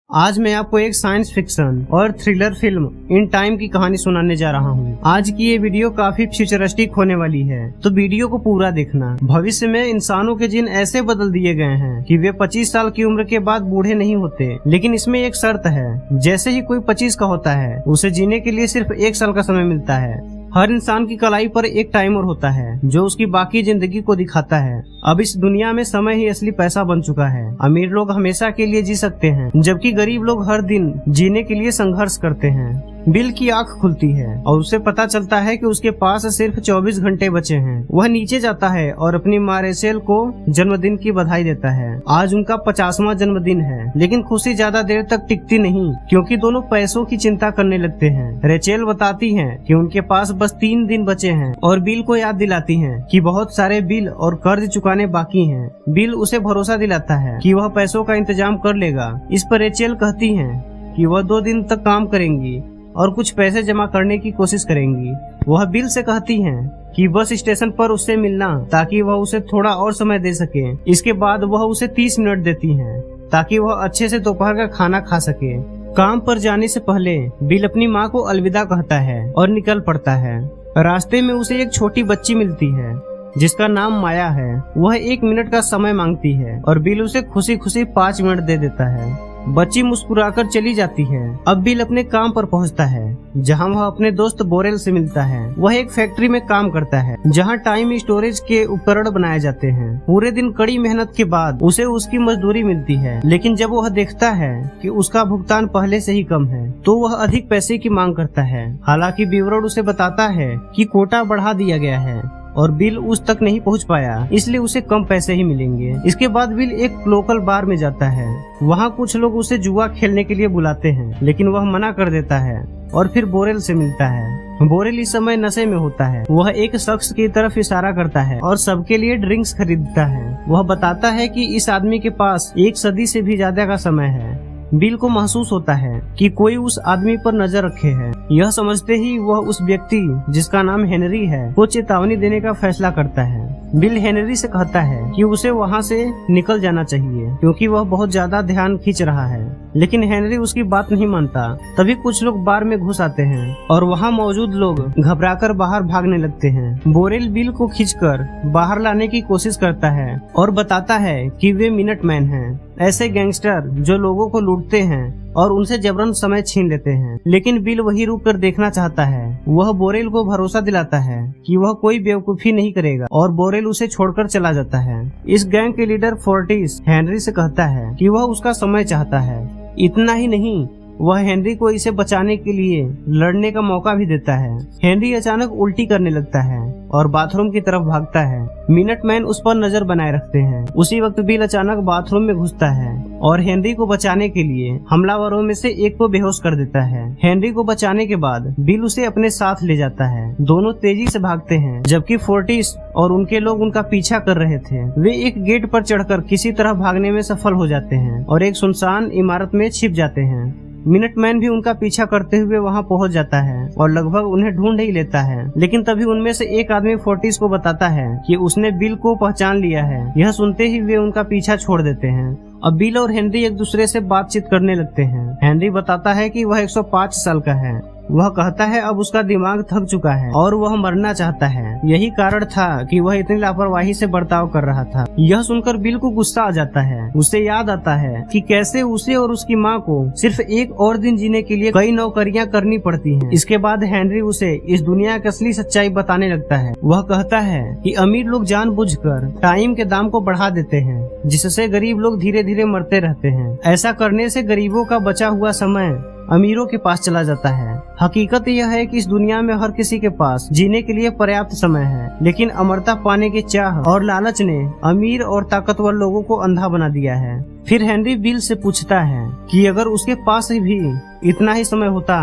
आज मैं आपको एक साइंस फिक्शन और थ्रिलर फिल्म इन टाइम की कहानी सुनाने जा रहा हूँ। आज की ये वीडियो काफी फ्यूचरिस्टिक होने वाली है, तो वीडियो को पूरा देखना। भविष्य में इंसानों के जीन ऐसे बदल दिए गए हैं कि वे 25 साल की उम्र के बाद बूढ़े नहीं होते, लेकिन इसमें एक शर्त है। जैसे ही कोई 25 का होता है, उसे जीने के लिए सिर्फ 1 साल का समय मिलता है। हर इंसान की कलाई पर एक टाइमर होता है जो उसकी बाकी जिंदगी को दिखाता है। अब इस दुनिया में समय ही असली पैसा बन चुका है। अमीर लोग हमेशा के लिए जी सकते हैं, जबकि गरीब लोग हर दिन जीने के लिए संघर्ष करते हैं। बिल की आंख खुलती है और उसे पता चलता है कि उसके पास सिर्फ 24 घंटे बचे हैं। वह नीचे जाता है और अपनी माँ रेचेल को जन्मदिन की बधाई देता है। आज उनका 50वां जन्मदिन है, लेकिन खुशी ज्यादा देर तक टिकती नहीं, क्योंकि दोनों पैसों की चिंता करने लगते हैं। रेचेल बताती है कि उनके पास बस 3 दिन बचे हैं और बिल को याद दिलाती है कि बहुत सारे बिल और कर्ज चुकाने बाकी हैं। बिल उसे भरोसा दिलाता है कि वह पैसों का इंतजाम कर लेगा। इस पर रेचेल कहती है कि वह 2 दिन तक काम करेंगी और कुछ पैसे जमा करने की कोशिश करेंगी। वह बिल से कहती हैं कि बस स्टेशन पर उससे मिलना, ताकि वह उसे थोड़ा और समय दे सके। इसके बाद वह उसे 30 मिनट देती हैं ताकि वह अच्छे से दोपहर का खाना खा सके। काम पर जाने से पहले बिल अपनी माँ को अलविदा कहता है और निकल पड़ता है। रास्ते में उसे एक छोटी बच्ची मिलती है जिसका नाम माया है। वह 1 मिनट का समय मांगती है और बिल उसे खुशी खुशी 5 मिनट दे देता है। बच्ची मुस्कुराकर चली जाती है। अब बिल अपने काम पर पहुंचता है, जहां वह अपने दोस्त बोरेल से मिलता है। वह एक फैक्ट्री में काम करता है जहां टाइम स्टोरेज के उपकरण बनाए जाते हैं। पूरे दिन कड़ी मेहनत के बाद उसे उसकी मजदूरी मिलती है, लेकिन जब वह देखता है कि उसका भुगतान पहले से ही कम है, तो वह अधिक पैसे की मांग करता है। हालांकि विवरण उसे बताता है कि कोटा बढ़ा दिया गया है और बिल उस तक नहीं पहुंच पाया, इसलिए उसे कम पैसे ही मिलेंगे। इसके बाद बिल एक लोकल बार में जाता है। वहां कुछ लोग उसे जुआ खेलने के लिए बुलाते हैं, लेकिन वह मना कर देता है और फिर बोरेल से मिलता है। बोरेल इस समय नशे में होता है। वह एक शख्स की तरफ इशारा करता है और सबके लिए ड्रिंक्स खरीदता है। वह बताता है कि इस आदमी के पास 1 सदी से भी ज्यादा का समय है। बिल को महसूस होता है कि कोई उस आदमी पर नजर रखे है। यह समझते ही वह उस व्यक्ति, जिसका नाम हेनरी है, को चेतावनी देने का फैसला करता है। बिल हेनरी से कहता है कि उसे वहां से निकल जाना चाहिए, क्योंकि वह बहुत ज्यादा ध्यान खींच रहा है, लेकिन हेनरी उसकी बात नहीं मानता। तभी कुछ लोग बार में घुस आते हैं और वहां मौजूद लोग घबराकर बाहर भागने लगते हैं। बोरेल बिल को खींचकर बाहर लाने की कोशिश करता है और बताता है कि वे मिनटमैन हैं, ऐसे गैंगस्टर जो लोगों को लूटते हैं और उनसे जबरन समय छीन लेते हैं। लेकिन बिल वही रुक कर देखना चाहता है। वह बोरेल को भरोसा दिलाता है कि वह कोई बेवकूफी नहीं करेगा और बोरेल उसे छोड़कर चला जाता है। इस गैंग के लीडर फोर्टिस हेनरी से कहता है कि वह उसका समय चाहता है। इतना ही नहीं, वह हेनरी को इसे बचाने के लिए लड़ने का मौका भी देता है। हेनरी अचानक उल्टी करने लगता है और बाथरूम की तरफ भागता है। मिनटमैन उस पर नजर बनाए रखते हैं। उसी वक्त बिल अचानक बाथरूम में घुसता है और हेनरी को बचाने के लिए हमलावरों में से एक को बेहोश कर देता है। हेनरी को बचाने के बाद बिल उसे अपने साथ ले जाता है। दोनों तेजी से भागते हैं, जबकि फोर्टिस और उनके लोग उनका पीछा कर रहे थे। वे एक गेट पर चढ़कर किसी तरह भागने में सफल हो जाते हैं और एक सुनसान इमारत में छिप जाते हैं। मिनटमैन भी उनका पीछा करते हुए वहां पहुंच जाता है और लगभग उन्हें ढूंढ ही लेता है, लेकिन तभी उनमें से एक आदमी फोर्टिस को बताता है कि उसने बिल को पहचान लिया है। यह सुनते ही वे उनका पीछा छोड़ देते हैं। अब बिल और हेनरी एक दूसरे से बातचीत करने लगते हैं। हेनरी बताता है कि वह 105 साल का है। वह कहता है अब उसका दिमाग थक चुका है और वह मरना चाहता है। यही कारण था कि वह इतनी लापरवाही से बर्ताव कर रहा था। यह सुनकर बिल को गुस्सा आ जाता है। उसे याद आता है कि कैसे उसे और उसकी माँ को सिर्फ 1 और दिन जीने के लिए कई नौकरियां करनी पड़ती हैं। इसके बाद हेनरी उसे इस दुनिया की असली सच्चाई बताने लगता है। वह कहता है कि अमीर लोग जानबूझकर टाइम के दाम को बढ़ा देते हैं, जिससे गरीब लोग धीरे धीरे मरते रहते हैं। ऐसा करने से गरीबों का बचा हुआ समय अमीरों के पास चला जाता है। हकीकत यह है कि इस दुनिया में हर किसी के पास जीने के लिए पर्याप्त समय है, लेकिन अमरता पाने की चाह और लालच ने अमीर और ताकतवर लोगों को अंधा बना दिया है। फिर हेनरी बिल से पूछता है कि अगर उसके पास भी इतना ही समय होता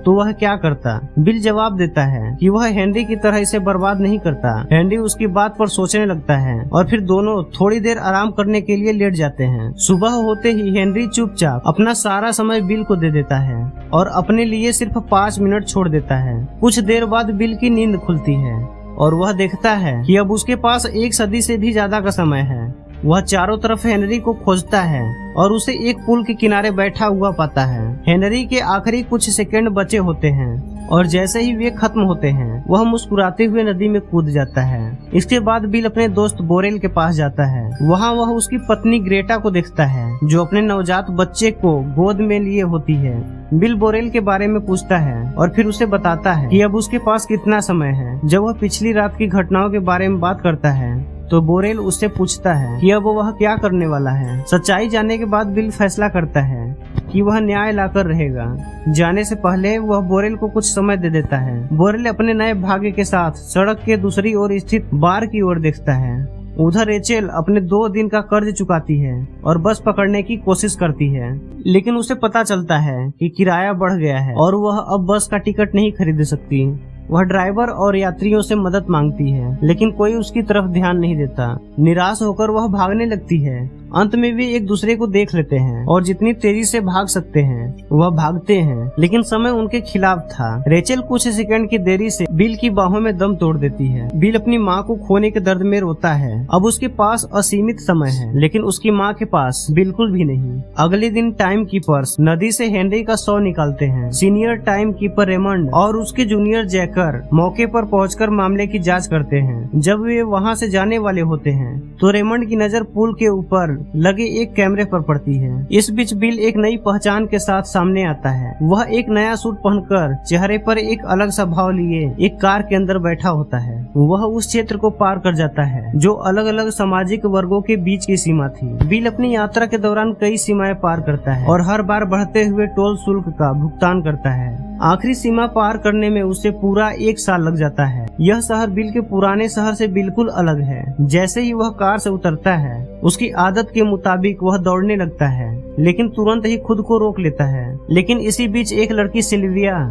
तो वह क्या करता। बिल जवाब देता है कि वह हेनरी की तरह इसे बर्बाद नहीं करता। हेनरी उसकी बात पर सोचने लगता है और फिर दोनों थोड़ी देर आराम करने के लिए लेट जाते हैं। सुबह होते ही हेनरी चुपचाप अपना सारा समय बिल को दे देता है और अपने लिए सिर्फ 5 मिनट छोड़ देता है। कुछ देर बाद बिल की नींद खुलती है और वह देखता है कि अब उसके पास 1 सदी से भी ज्यादा का समय है। वह चारों तरफ हेनरी को खोजता है और उसे एक पुल के किनारे बैठा हुआ पाता है। हेनरी के आखिरी कुछ सेकंड बचे होते हैं और जैसे ही वे खत्म होते हैं वह मुस्कुराते हुए नदी में कूद जाता है। इसके बाद बिल अपने दोस्त बोरेल के पास जाता है। वहाँ वह उसकी पत्नी ग्रेटा को देखता है जो अपने नवजात बच्चे को गोद में लिए होती है। बिल बोरेल के बारे में पूछता है और फिर उसे बताता है कि अब उसके पास कितना समय है। जब वह पिछली रात की घटनाओं के बारे में बात करता है तो बोरेल उससे पूछता है कि अब वह क्या करने वाला है। सच्चाई जानने के बाद बिल फैसला करता है कि वह न्याय लाकर रहेगा। जाने से पहले वह बोरेल को कुछ समय दे देता है। बोरेल अपने नए भाग्य के साथ सड़क के दूसरी ओर स्थित बार की ओर देखता है। उधर रेचेल अपने 2 दिन का कर्ज चुकाती है और बस पकड़ने की कोशिश करती है, लेकिन उसे पता चलता है कि किराया बढ़ गया है और वह अब बस का टिकट नहीं खरीद सकती। वह ड्राइवर और यात्रियों से मदद मांगती है, लेकिन कोई उसकी तरफ ध्यान नहीं देता। निराश होकर वह भागने लगती है। अंत में वे एक दूसरे को देख लेते हैं और जितनी तेजी से भाग सकते हैं वह भागते हैं, लेकिन समय उनके खिलाफ था। रेचेल कुछ सेकंड की देरी से बिल की बाहों में दम तोड़ देती है। बिल अपनी माँ को खोने के दर्द में रोता है। अब उसके पास असीमित समय है, लेकिन उसकी माँ के पास बिल्कुल भी नहीं। अगले दिन टाइम कीपर्स नदी से हेनरी का शव निकालते हैं। सीनियर टाइम कीपर रेमंड और उसके जूनियर जैकर मौके पर पहुंचकर मामले की जांच करते हैं। जब वे वहां से जाने वाले होते हैं तो रेमंड की नजर पुल के ऊपर लगे एक कैमरे पर पड़ती है। इस बीच बिल एक नई पहचान के साथ सामने आता है। वह एक नया सूट पहनकर चेहरे पर एक अलग सा भाव लिए एक कार के अंदर बैठा होता है। वह उस क्षेत्र को पार कर जाता है जो अलग अलग सामाजिक वर्गों के बीच की सीमा थी। बिल अपनी यात्रा के दौरान कई सीमाएं पार करता है और हर बार बढ़ते हुए टोल शुल्क का भुगतान करता है। आखिरी सीमा पार करने में उसे पूरा 1 साल लग जाता है। यह शहर बिल के पुराने शहर से बिल्कुल अलग है। जैसे ही वह कार से उतरता है उसकी आदत के मुताबिक वह दौड़ने लगता है, लेकिन तुरंत ही खुद को रोक लेता है। लेकिन इसी बीच एक लड़की सिल्विया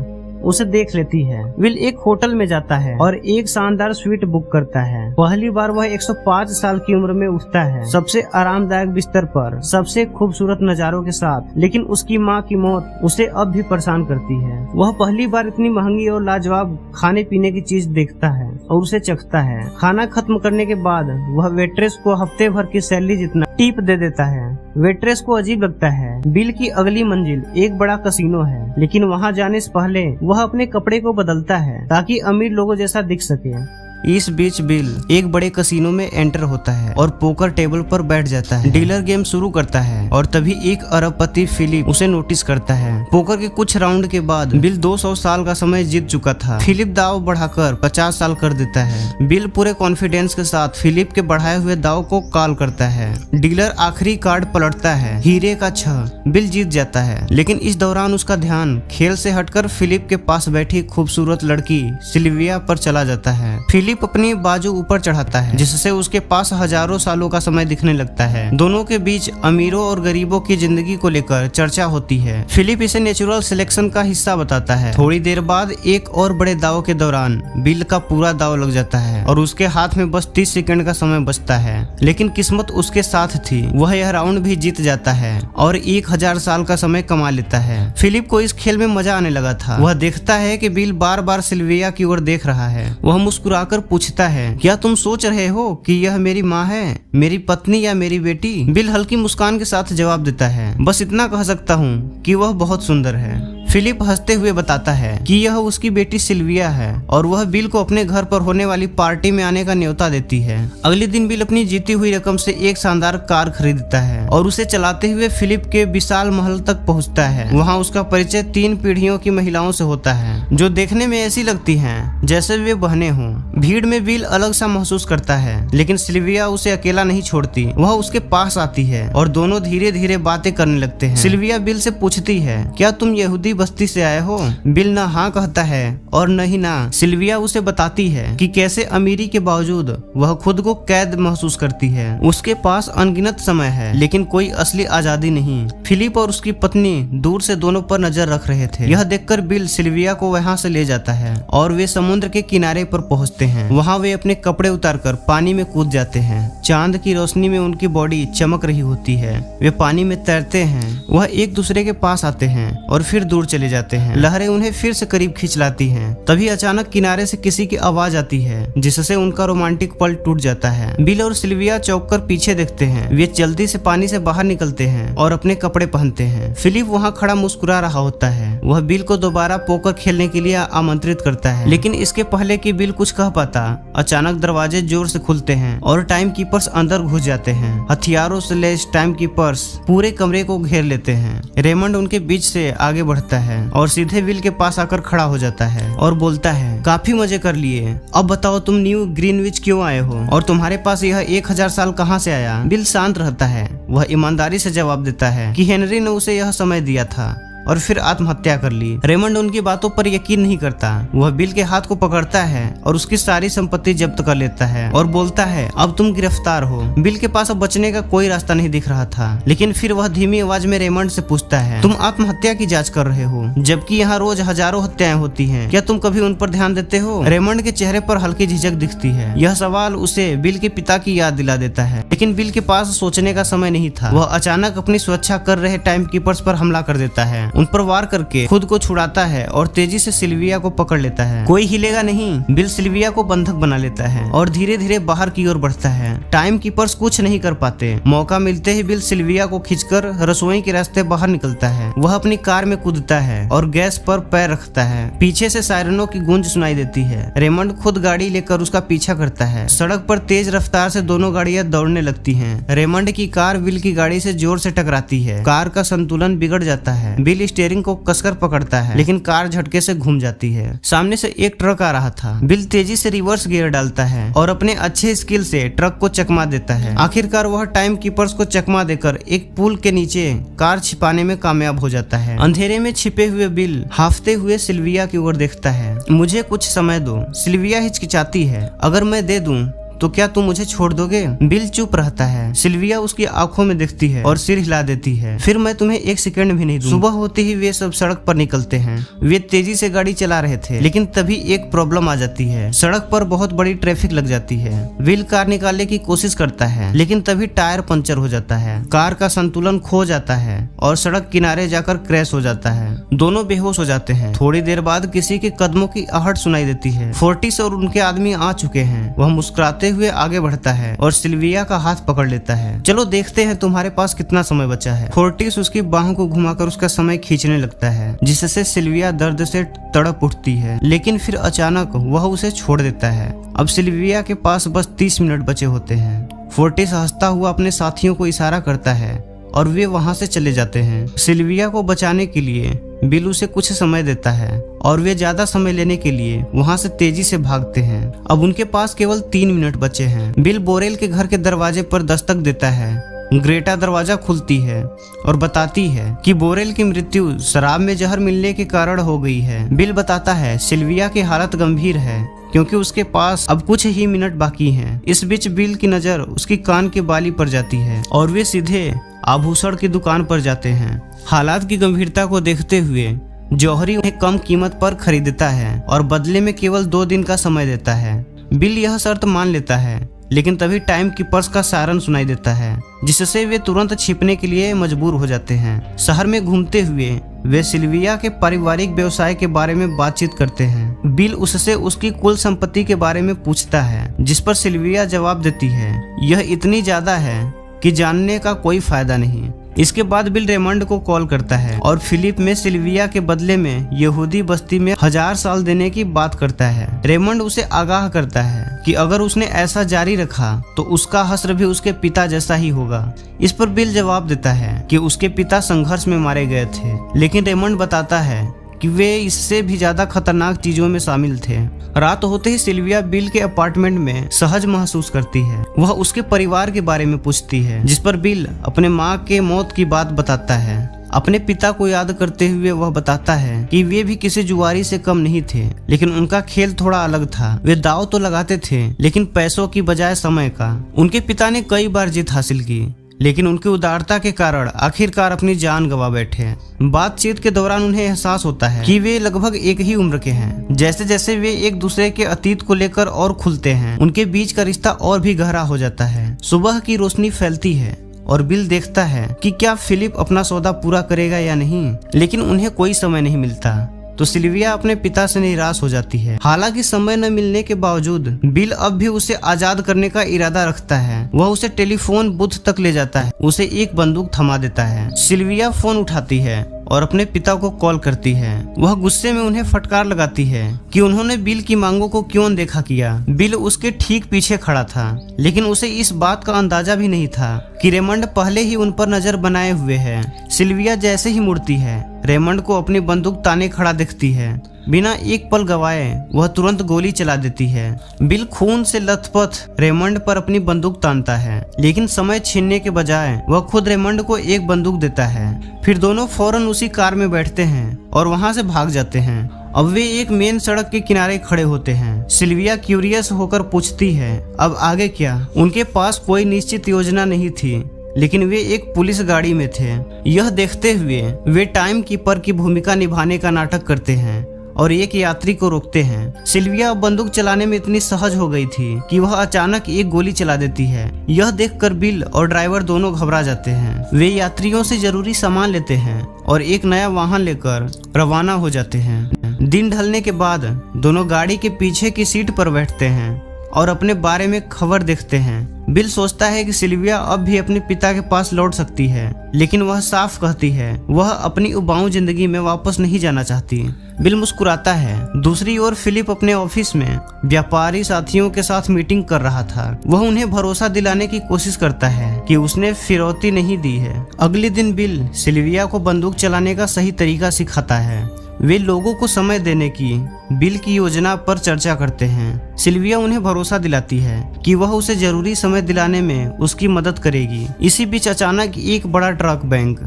उसे देख लेती है। विल एक होटल में जाता है और एक शानदार स्वीट बुक करता है। पहली बार वह 105 साल की उम्र में उठता है, सबसे आरामदायक बिस्तर पर, सबसे खूबसूरत नजारों के साथ। लेकिन उसकी माँ की मौत उसे अब भी परेशान करती है। वह पहली बार इतनी महंगी और लाजवाब खाने पीने की चीज देखता है और उसे चखता है। खाना खत्म करने के बाद वह वेट्रेस को हफ्ते भर की सैलरी जितना टिप दे देता है। वेट्रेस को अजीब लगता है। बिल की अगली मंजिल एक बड़ा कसिनो है, लेकिन वहाँ जाने से पहले वह अपने कपड़े को बदलता है ताकि अमीर लोगों जैसा दिख सके। इस बीच बिल एक बड़े कसिनो में एंटर होता है और पोकर टेबल पर बैठ जाता है। डीलर गेम शुरू करता है और तभी एक अरबपति फिलिप उसे नोटिस करता है। पोकर के कुछ राउंड के बाद बिल 200 साल का समय जीत चुका था। फिलिप दाव बढ़ाकर 50 साल कर देता है। बिल पूरे कॉन्फिडेंस के साथ फिलिप के बढ़ाए हुए दाव को कॉल करता है। डीलर आखिरी कार्ड पलटता है, हीरे का 6। बिल जीत जाता है, लेकिन इस दौरान उसका ध्यान खेल से हटकर फिलिप के पास बैठी खूबसूरत लड़की सिल्विया पर चला जाता है। फिलिप अपनी बाजू ऊपर चढ़ाता है, जिससे उसके पास हजारों सालों का समय दिखने लगता है। दोनों के बीच अमीरों और गरीबों की जिंदगी को लेकर चर्चा होती है। फिलिप इसे नेचुरल सिलेक्शन का हिस्सा बताता है। थोड़ी देर बाद एक और बड़े दाव के दौरान बिल का पूरा दाव लग जाता है और उसके हाथ में बस 30 सेकंड का समय बचता है, लेकिन किस्मत उसके साथ थी। वह यह राउंड भी जीत जाता है और 1000 साल का समय कमा लेता है। फिलिप को इस खेल में मजा आने लगा था। वह देखता है कि बिल बार बार सिल्विया की ओर देख रहा है। वह मुस्कुराकर पूछता है, क्या तुम सोच रहे हो कि यह मेरी माँ है, मेरी पत्नी या मेरी बेटी? बिल हल्की मुस्कान के साथ जवाब देता है, बस इतना कह सकता हूँ कि वह बहुत सुंदर है। फिलिप हंसते हुए बताता है कि यह उसकी बेटी सिल्विया है और वह बिल को अपने घर पर होने वाली पार्टी में आने का न्योता देती है। अगले दिन बिल अपनी जीती हुई रकम से एक शानदार कार खरीदता है और उसे चलाते हुए फिलिप के विशाल महल तक पहुंचता है। वहां उसका परिचय 3 पीढ़ियों की महिलाओं से होता है जो देखने में ऐसी लगती हैं जैसे वे बहनें हों। भीड़ में बिल अलग सा महसूस करता है, लेकिन सिल्विया उसे अकेला नहीं छोड़ती। वह उसके पास आती है और दोनों धीरे धीरे बातें करने लगते हैं। सिल्विया बिल से पूछती है, क्या तुम यहूदी बस्ती से आए हो? बिल ना हाँ कहता है और न ही ना। सिल्विया उसे बताती है कि कैसे अमीरी के बावजूद वह खुद को कैद महसूस करती है। उसके पास अनगिनत समय है, लेकिन कोई असली आजादी नहीं। फिलिप और उसकी पत्नी दूर से दोनों पर नजर रख रहे थे। यह देखकर बिल सिल्विया को वहां से ले जाता है और वे समुद्र के किनारे पर पहुंचते हैं। वहां वे अपने कपड़े उतारकर पानी में कूद जाते हैं। चांद की रोशनी में उनकी बॉडी चमक रही होती है। वे पानी में तैरते हैं। वह एक दूसरे के पास आते हैं और फिर दूर चले जाते हैं। लहरें उन्हें फिर से करीब खींच लाती हैं। तभी अचानक किनारे से किसी की आवाज आती है, जिससे उनका रोमांटिक पल टूट जाता है। बिल और सिल्विया चौंक कर पीछे देखते हैं। वे जल्दी से पानी से बाहर निकलते हैं और अपने कपड़े पहनते हैं। फिलिप वहाँ खड़ा मुस्कुरा रहा होता है। वह बिल को दोबारा पोकर खेलने के लिए आमंत्रित करता है, लेकिन इसके पहले कि बिल कुछ कह पाता, अचानक दरवाजे जोर से खुलते हैं और टाइम कीपर्स अंदर घुस जाते हैं। हथियारों से लैस टाइम कीपर्स पूरे कमरे को घेर लेते हैं। रेमंड उनके बीच से आगे बढ़ता है और सीधे बिल के पास आकर खड़ा हो जाता है और बोलता है, काफी मजे कर लिए, अब बताओ तुम न्यू ग्रीनविच क्यों आए हो और तुम्हारे पास यह 1000 साल कहाँ से आया। बिल शांत रहता है। वह ईमानदारी से जवाब देता है कि हेनरी ने उसे यह समय दिया था और फिर आत्महत्या कर ली। रेमंड उनकी बातों पर यकीन नहीं करता। वह बिल के हाथ को पकड़ता है और उसकी सारी संपत्ति जब्त कर लेता है और बोलता है, अब तुम गिरफ्तार हो। बिल के पास अब बचने का कोई रास्ता नहीं दिख रहा था, लेकिन फिर वह धीमी आवाज में रेमंड से पूछता है, तुम आत्महत्या की जांच कर रहे हो, जबकि यहाँ रोज हजारों हत्याएं होती हैं। क्या तुम कभी उन पर ध्यान देते हो? रेमंड के चेहरे पर हल्की झिझक दिखती है। यह सवाल उसे बिल के पिता की याद दिला देता है, लेकिन बिल के पास सोचने का समय नहीं था। वह अचानक अपनी सुरक्षा कर रहे टाइम कीपर्स पर हमला कर देता है, उन पर वार करके खुद को छुड़ाता है और तेजी से सिल्विया को पकड़ लेता है। कोई हिलेगा नहीं। बिल सिल्विया को बंधक बना लेता है और धीरे धीरे बाहर की ओर बढ़ता है। टाइम कीपर्स कुछ नहीं कर पाते। मौका मिलते ही बिल सिल्विया को खींचकर रसोई के रास्ते बाहर निकलता है। वह अपनी कार में कूदता है और गैस पर पैर रखता है। पीछे से सायरनों की गूंज सुनाई देती है। रेमंड खुद गाड़ी लेकर उसका पीछा करता है। सड़क पर तेज रफ्तार से दोनों गाड़ियां दौड़ने लगती हैं। रेमंड की कार बिल की गाड़ी से जोर से टकराती है। कार का संतुलन बिगड़ जाता है। बिल स्टीयरिंग को कसकर पकड़ता है, लेकिन कार झटके से घूम जाती है। सामने से एक ट्रक आ रहा था। बिल तेजी से रिवर्स गियर डालता है और अपने अच्छे स्किल से ट्रक को चकमा देता है। आखिरकार वह टाइम कीपर्स को चकमा देकर एक पुल के नीचे कार छिपाने में कामयाब हो जाता है। अंधेरे में छिपे हुए बिल हाफते हुए सिल्विया की ओर देखता है। मुझे कुछ समय दो। सिल्विया हिचकिचाती है। अगर मैं दे दूं तो क्या तुम मुझे छोड़ दोगे? बिल चुप रहता है। सिल्विया उसकी आंखों में देखती है और सिर हिला देती है। फिर मैं तुम्हें 1 सेकंड भी नहीं दूं। सुबह होते ही वे सब सड़क पर निकलते हैं। वे तेजी से गाड़ी चला रहे थे, लेकिन तभी एक प्रॉब्लम आ जाती है। सड़क पर बहुत बड़ी ट्रैफिक लग जाती है। बिल कार निकालने की कोशिश करता है, लेकिन तभी टायर पंचर हो जाता है। कार का संतुलन खो जाता है और सड़क किनारे जाकर क्रैश हो जाता है। दोनों बेहोश हो जाते हैं। थोड़ी देर बाद किसी के कदमों की आहट सुनाई देती है। फोर्टिस और उनके आदमी आ चुके हैं। वह मुस्कुराते हुए आगे बढ़ता है और सिल्विया का हाथ पकड़ लेता है। चलो देखते हैं तुम्हारे पास कितना समय बचा है। फोर्टिस उसकी बाहों को घुमाकर उसका समय खींचने लगता है, जिससे सिल्विया दर्द से तड़प उठती है, लेकिन फिर अचानक वह उसे छोड़ देता है। अब सिल्विया के पास बस 30 मिनट बचे होते हैं। फोर्टिस हंसता हुआ अपने साथियों को इशारा करता है और वे वहां से चले जाते हैं। सिल्विया को बचाने के लिए बिल उसे कुछ समय देता है और वे ज्यादा समय लेने के लिए वहां से तेजी से भागते हैं। अब उनके पास केवल 3 मिनट बचे हैं। बिल बोरेल के घर के दरवाजे पर दस्तक देता है। ग्रेटा दरवाजा खुलती है और बताती है कि बोरेल की मृत्यु शराब में जहर मिलने के कारण हो गई है। बिल बताता है सिल्विया की हालत गंभीर है क्योंकि उसके पास अब कुछ ही मिनट बाकी हैं। इस बीच बिल की नजर उसकी कान की बाली पर जाती है और वे सीधे आभूषण की दुकान पर जाते हैं। हालात की गंभीरता को देखते हुए जौहरी उन्हें कम कीमत पर खरीदता है और बदले में केवल 2 दिन का समय देता है। बिल यह शर्त मान लेता है, लेकिन तभी टाइम कीपर्स का सायरन सुनाई देता है, जिससे वे तुरंत छिपने के लिए मजबूर हो जाते हैं। शहर में घूमते हुए वे सिल्विया के पारिवारिक व्यवसाय के बारे में बातचीत करते हैं। बिल उससे उसकी कुल संपत्ति के बारे में पूछता है, जिस पर सिल्विया जवाब देती है, यह इतनी ज्यादा है कि जानने का कोई फायदा नहीं। इसके बाद बिल रेमंड को कॉल करता है और फिलिप में सिल्विया के बदले में यहूदी बस्ती में 1000 साल देने की बात करता है। रेमंड उसे आगाह करता है कि अगर उसने ऐसा जारी रखा तो उसका हश्र भी उसके पिता जैसा ही होगा। इस पर बिल जवाब देता है कि उसके पिता संघर्ष में मारे गए थे, लेकिन रेमंड बताता है कि वे इससे भी ज्यादा खतरनाक चीजों में शामिल थे। रात होते ही सिल्विया बिल के अपार्टमेंट में सहज महसूस करती है। वह उसके परिवार के बारे में पूछती है, जिस पर बिल अपने माँ के मौत की बात बताता है। अपने पिता को याद करते हुए वह बताता है कि वे भी किसी जुआरी से कम नहीं थे, लेकिन उनका खेल थोड़ा अलग था। वे दाव तो लगाते थे, लेकिन पैसों की बजाय समय का। उनके पिता ने कई बार जीत हासिल की, लेकिन उनकी उदारता के कारण आखिरकार अपनी जान गंवा बैठे। बातचीत के दौरान उन्हें एहसास होता है कि वे लगभग एक ही उम्र के हैं। जैसे जैसे वे एक दूसरे के अतीत को लेकर और खुलते हैं, उनके बीच का रिश्ता और भी गहरा हो जाता है। सुबह की रोशनी फैलती है और बिल देखता है कि क्या फिलिप अपना सौदा पूरा करेगा या नहीं, लेकिन उन्हें कोई समय नहीं मिलता। तो सिल्विया अपने पिता से निराश हो जाती है। हालांकि समय न मिलने के बावजूद बिल अब भी उसे आजाद करने का इरादा रखता है। वह उसे टेलीफोन बूथ तक ले जाता है, उसे एक बंदूक थमा देता है। सिल्विया फोन उठाती है और अपने पिता को कॉल करती है। वह गुस्से में उन्हें फटकार लगाती है कि उन्होंने बिल की मांगों को क्यों अनदेखा किया। बिल उसके ठीक पीछे खड़ा था, लेकिन उसे इस बात का अंदाजा भी नहीं था कि रेमंड पहले ही उन पर नजर बनाए हुए है। सिल्विया जैसे ही मुड़ती है, रेमंड को अपनी बंदूक ताने खड़ा दिखती है। बिना एक पल गवाए वह तुरंत गोली चला देती है। बिल खून से लथपथ रेमंड पर अपनी बंदूक तानता है, लेकिन समय छीनने के बजाय वह खुद रेमंड को एक बंदूक देता है। फिर दोनों फौरन उसी कार में बैठते हैं और वहां से भाग जाते हैं। अब वे एक मेन सड़क के किनारे खड़े होते हैं। सिल्विया क्यूरियस होकर पूछती है, अब आगे क्या? उनके पास कोई निश्चित योजना नहीं थी, लेकिन वे एक पुलिस गाड़ी में थे। यह देखते हुए वे टाइम कीपर की भूमिका निभाने का नाटक करते हैं और एक यात्री को रोकते हैं। सिल्विया बंदूक चलाने में इतनी सहज हो गई थी कि वह अचानक एक गोली चला देती है। यह देखकर बिल और ड्राइवर दोनों घबरा जाते हैं। वे यात्रियों से जरूरी सामान लेते हैं और एक नया वाहन लेकर रवाना हो जाते हैं। दिन ढलने के बाद दोनों गाड़ी के पीछे की सीट पर बैठते हैं और अपने बारे में खबर देखते हैं। बिल सोचता है कि सिल्विया अब भी अपने पिता के पास लौट सकती है, लेकिन वह साफ कहती है वह अपनी उबाऊ जिंदगी में वापस नहीं जाना चाहती। बिल मुस्कुराता है। दूसरी ओर फिलिप अपने ऑफिस में व्यापारी साथियों के साथ मीटिंग कर रहा था। वह उन्हें भरोसा दिलाने की कोशिश करता है कि उसने फिरौती नहीं दी है। अगले दिन बिल सिल्विया को बंदूक चलाने का सही तरीका सिखाता है। वे लोगों को समय देने की बिल की योजना पर चर्चा करते हैं। सिल्विया उन्हें भरोसा दिलाती है कि वह उसे जरूरी समय दिलाने में उसकी मदद करेगी। इसी बीच अचानक एक बड़ा ट्रक बैंक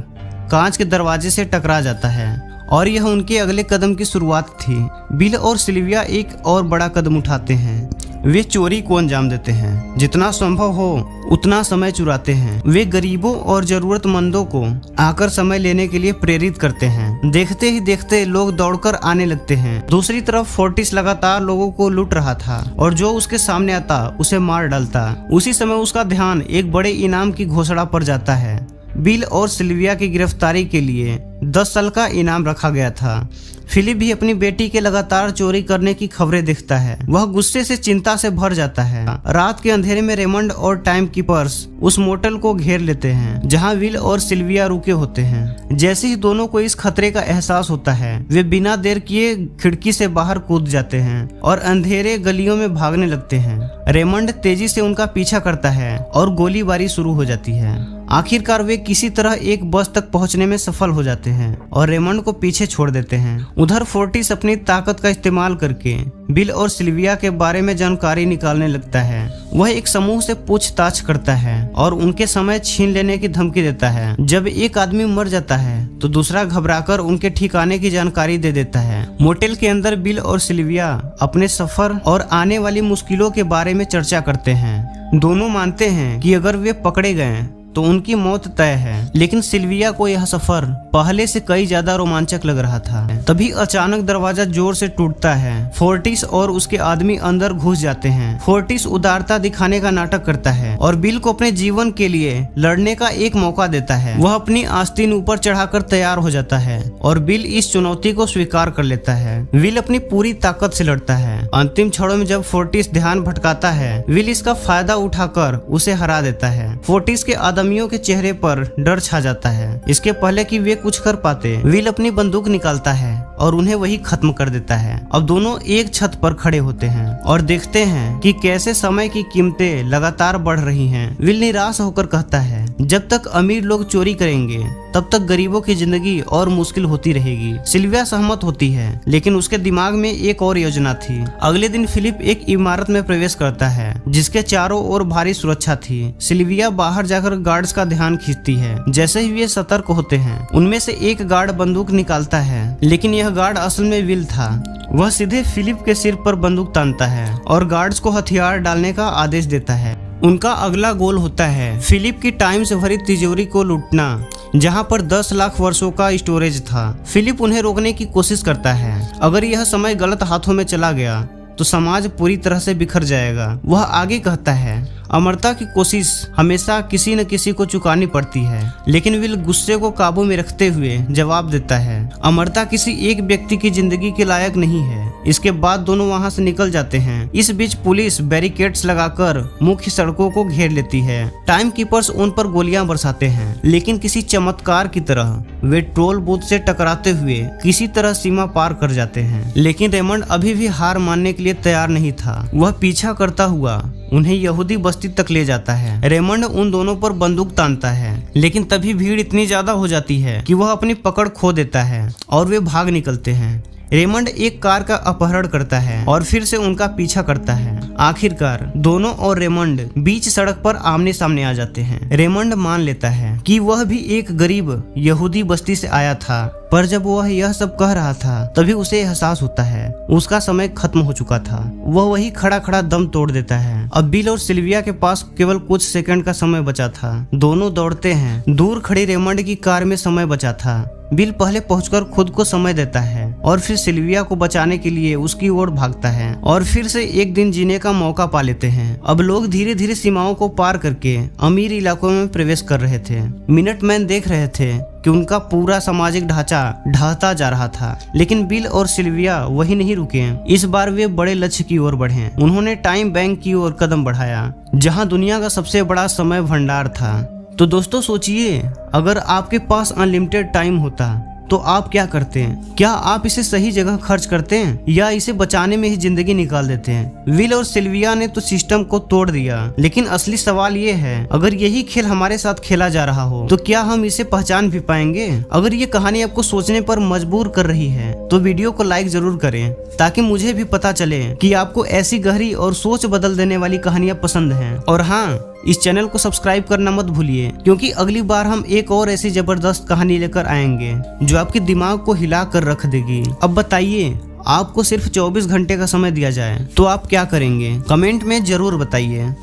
कांच के दरवाजे से टकरा जाता है और यह उनके अगले कदम की शुरुआत थी। बिल और सिल्विया एक और बड़ा कदम उठाते हैं। वे चोरी को अंजाम देते हैं। जितना संभव हो उतना समय चुराते हैं। वे गरीबों और जरूरतमंदों को आकर समय लेने के लिए प्रेरित करते हैं। देखते ही देखते लोग दौड़कर आने लगते हैं। दूसरी तरफ फोर्टिस लगातार लोगों को लूट रहा था और जो उसके सामने आता उसे मार डालता। उसी समय उसका ध्यान एक बड़े इनाम की घोषणा पर जाता है। बिल और सिल्विया की गिरफ्तारी के लिए 10 साल का इनाम रखा गया था। फिलिप भी अपनी बेटी के लगातार चोरी करने की खबरें देखता है। वह गुस्से से चिंता से भर जाता है। रात के अंधेरे में रेमंड और टाइम कीपर्स उस मोटल को घेर लेते हैं जहां विल और सिल्विया रुके होते हैं। जैसे ही दोनों को इस खतरे का एहसास होता है, वे बिना देर किए खिड़की से बाहर कूद जाते हैं और अंधेरे गलियों में भागने लगते हैं। रेमंड तेजी से उनका पीछा करता है और गोलीबारी शुरू हो जाती है। आखिरकार वे किसी तरह एक बस तक पहुंचने में सफल हो जाते हैं और रेमंड को पीछे छोड़ देते हैं। उधर फोर्टिस अपनी ताकत का इस्तेमाल करके बिल और सिल्विया के बारे में जानकारी निकालने लगता है। वह एक समूह से पूछताछ करता है और उनके समय छीन लेने की धमकी देता है। जब एक आदमी मर जाता है तो दूसरा घबराकर उनके ठिकाने की जानकारी दे देता है। मोटेल के अंदर बिल और सिल्विया अपने सफर और आने वाली मुश्किलों के बारे में चर्चा करते हैं। दोनों मानते हैं कि अगर वे पकड़े गए तो उनकी मौत तय है, लेकिन सिल्विया को यह सफर पहले से कई ज्यादा रोमांचक लग रहा था। तभी अचानक दरवाजा जोर से टूटता है। फोर्टिस और उसके आदमी अंदर घुस जाते हैं। फोर्टिस उदारता दिखाने का नाटक करता है और बिल को अपने जीवन के लिए लड़ने का एक मौका देता है। वह अपनी आस्तीन ऊपर चढ़ाकर तैयार हो जाता है और बिल इस चुनौती को स्वीकार कर लेता है। विल अपनी पूरी ताकत से लड़ता है। अंतिम क्षणों में जब फोर्टिस ध्यान भटकाता है, विल इसका फायदा उठाकर उसे हरा देता है। फोर्टिस के आदमियों के चेहरे पर डर छा जाता है। इसके पहले कि वे कुछ कर पाते, विल अपनी बंदूक निकालता है और उन्हें वही खत्म कर देता है। अब दोनों एक छत पर खड़े होते हैं और देखते हैं कि कैसे समय की कीमतें लगातार बढ़ रही हैं। विल निराश होकर कहता है, जब तक अमीर लोग चोरी करेंगे तब तक गरीबों की जिंदगी और मुश्किल होती रहेगी। सिल्विया सहमत होती है, लेकिन उसके दिमाग में एक और योजना थी। अगले दिन फिलिप एक इमारत में प्रवेश करता है जिसके चारों ओर भारी सुरक्षा थी। सिल्विया बाहर जाकर गार्ड्स का ध्यान खींचती है। जैसे ही वे सतर्क होते हैं, उनमें से एक गार्ड बंदूक निकालता है, लेकिन यह गार्ड असल में विल था। वह सीधे फिलिप के सिर पर बंदूक तानता है और गार्ड्स को हथियार डालने का आदेश देता है। उनका अगला गोल होता है फिलिप की टाइम से भरी तिजोरी को लूटना, जहां पर 10 लाख वर्षों का स्टोरेज था। फिलिप उन्हें रोकने की कोशिश करता है। अगर यह समय गलत हाथों में चला गया तो समाज पूरी तरह से बिखर जाएगा। वह आगे कहता है, अमरता की कोशिश हमेशा किसी न किसी को चुकानी पड़ती है, लेकिन विल गुस्से को काबू में रखते हुए जवाब देता है, अमरता किसी एक व्यक्ति की जिंदगी के लायक नहीं है। इसके बाद दोनों वहां से निकल जाते हैं। इस बीच पुलिस बैरिकेड्स लगाकर मुख्य सड़कों को घेर लेती है। टाइम कीपर्स उन पर गोलियां बरसाते हैं, लेकिन किसी चमत्कार की तरह वे टोल बूथ से टकराते हुए किसी तरह सीमा पार कर जाते हैं। लेकिन रेमंड अभी भी हार मानने के लिए तैयार नहीं था। वह पीछा करता हुआ उन्हें यहूदी बस्ती तक ले जाता है। रेमंड उन दोनों पर बंदूक तानता है, लेकिन तभी भीड़ इतनी ज्यादा हो जाती है कि वह अपनी पकड़ खो देता है और वे भाग निकलते हैं। रेमंड एक कार का अपहरण करता है और फिर से उनका पीछा करता है। आखिरकार दोनों और रेमंड बीच सड़क पर आमने सामने आ जाते हैं। रेमंड मान लेता है कि वह भी एक गरीब यहूदी बस्ती से आया था, पर जब वह यह सब कह रहा था तभी उसे एहसास होता है उसका समय खत्म हो चुका था। वह वही खड़ा खड़ा दम तोड़ देता है। अब बिल और सिल्विया के पास केवल कुछ सेकंड का समय बचा था। दोनों दौड़ते हैं। दूर खड़ी रेमंड की कार में समय बचा था। बिल पहले पहुंचकर खुद को समय देता है और फिर सिल्विया को बचाने के लिए उसकी ओर भागता है और फिर से एक दिन जीने का मौका पा लेते हैं। अब लोग धीरे धीरे सीमाओं को पार करके अमीर इलाकों में प्रवेश कर रहे थे। मिनटमैन देख रहे थे कि उनका पूरा सामाजिक ढांचा ढहता जा रहा था, लेकिन बिल और सिल्विया वही नहीं रुके। इस बार वे बड़े लक्ष्य की ओर बढ़े। उन्होंने टाइम बैंक की ओर कदम बढ़ाया, जहां दुनिया का सबसे बड़ा समय भंडार था। तो दोस्तों सोचिए, अगर आपके पास अनलिमिटेड टाइम होता तो आप क्या करते हैं? क्या आप इसे सही जगह खर्च करते हैं या इसे बचाने में ही जिंदगी निकाल देते हैं? विल और सिल्विया ने तो सिस्टम को तोड़ दिया, लेकिन असली सवाल ये है, अगर यही खेल हमारे साथ खेला जा रहा हो तो क्या हम इसे पहचान भी पाएंगे? अगर ये कहानी आपको सोचने पर मजबूर कर रही है तो वीडियो को लाइक जरूर करें, ताकि मुझे भी पता चले कि आपको ऐसी गहरी और सोच बदल देने वाली कहानियां पसंद हैं। और हाँ, इस चैनल को सब्सक्राइब करना मत भूलिए, क्योंकि अगली बार हम एक और ऐसी जबरदस्त कहानी लेकर आएंगे जो आपके दिमाग को हिला कर रख देगी। अब बताइए, आपको सिर्फ 24 घंटे का समय दिया जाए तो आप क्या करेंगे? कमेंट में जरूर बताइए।